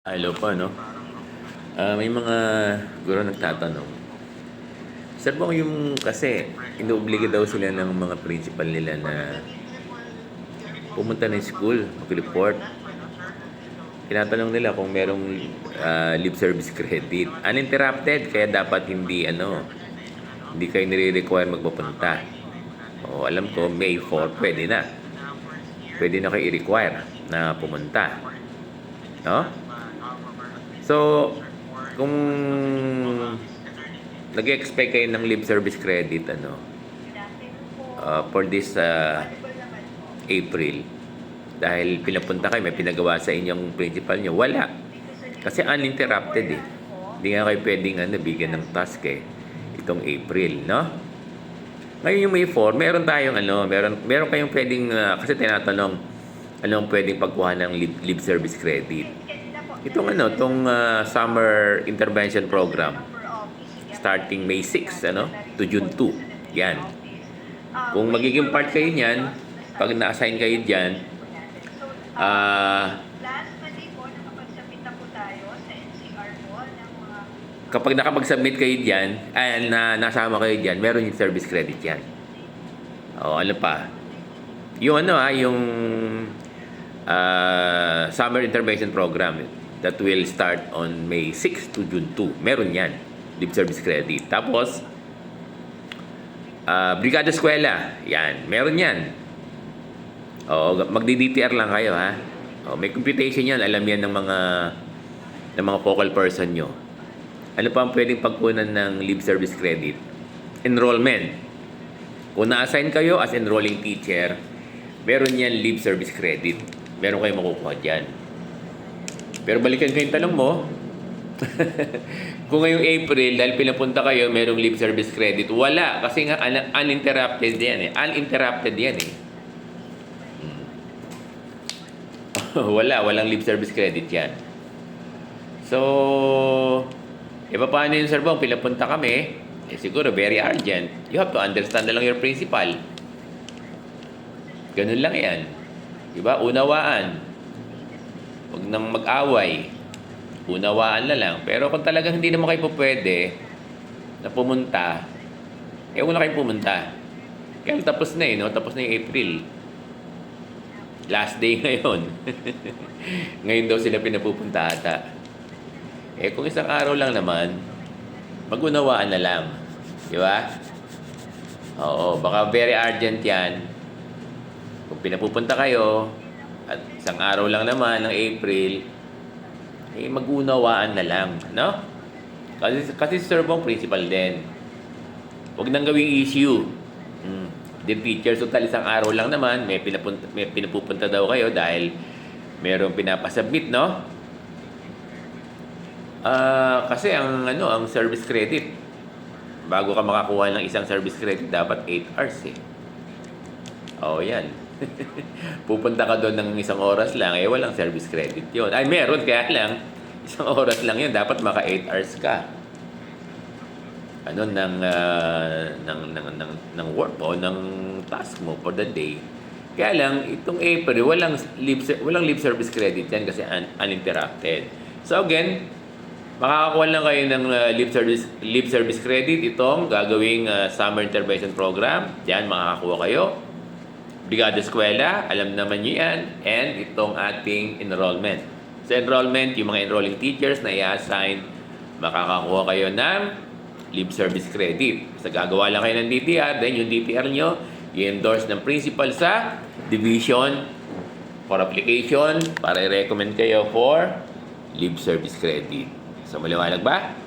Hello po, no? May mga guro nagtatanong, Sir Bong, yung kasi inuobliga daw sila ng mga principal nila na pumunta ng school, mag-report. Tinatanong nila kung merong lip service credit. Uninterrupted, kaya dapat hindi kayo nire-require magpapunta. O alam ko, May 4, pwede na. Pwede na kayo i-require na pumunta. No? So, kung nag-expect kayo ng lip service credit for this April, dahil pinapunta kayo, may pinagawa sa inyong principal nyo, wala. Kasi uninterrupted eh. Hindi nga kayo pwedeng bigyan ng task itong April, no? Ngayon yung May 4, meron kayong pwedeng, kasi tinatanong, ano ang pwedeng pagkuha ng lip service credit. Itong summer intervention program, starting May 6, to June 2. Yan. Kung magiging part kayo niyan, pag na-assign kayo diyan, kapag nakapag-submit kayo diyan, nasama kayo diyan, meron yung service credit yan. O ano pa? Yung summer intervention program that will start on May 6 to June 2. Meron yan. Lip service credit. Tapos, Brigada Eskwela. Yan. Meron yan. Magdi-DTR lang kayo, ha? May computation yan. Alam yan ng mga focal person nyo. Ano pa ang pwedeng pagkunan ng lip service credit? Enrollment. Kung na-assign kayo as enrolling teacher, meron yan lip service credit. Meron kayong makukuha dyan. Pero balikan ko yung tanong mo, kung ngayong April, dahil pinapunta kayo, merong lip service credit, wala. Kasi nga, uninterrupted yan eh. Uninterrupted yan eh. Walang lip service credit yan. So, paano yun, Sir Bong? Pinapunta kami, siguro very urgent. You have to understand na lang your principal. Ganun lang yan. Diba? Unawaan. Huwag nang mag-away. Unawaan na lang. Pero kung talagang hindi naman kayo pwede na pumunta, huwag na kayo pumunta. Kaya tapos na no? Tapos na yung April. Last day ngayon. Ngayon daw sila pinapupunta ata. Kung isang araw lang naman, mag-unawaan na lang. Di ba? Oo, baka very urgent yan. Kung pinapupunta kayo, at isang araw lang naman ng April, mag-unawaan na lang, no? Kasi Sir Bong, principal din. Huwag nang gawing issue. Dear teacher, so isang araw lang naman, may pinapupunta daw kayo dahil mayroong pinapasubmit, no? Kasi ang service credit, bago ka makakuha ng isang service credit, dapat 8 hours eh. Yan. Pupunta ka doon ng isang oras lang, walang service credit yun. Meron, kaya lang, isang oras lang yun, dapat maka 8 hours ka. Ng work o ng task mo for the day. Kaya lang, itong April, walang lip service credit yan kasi uninterrupted. So again, makakakuha lang kayo ng lip service credit itong gagawing summer intervention program. Diyan makakakuha kayo. Brigada Eskwela, alam naman nyo yan. And itong ating enrollment. Sa enrollment, yung mga enrolling teachers na i-assign, makakakuha kayo ng lip service credit. Sa gagawa lang kayo ng DTR, then yung DTR nyo, i-endorse ng principal sa division for application para i-recommend kayo for lip service credit. So, maliwanag ba?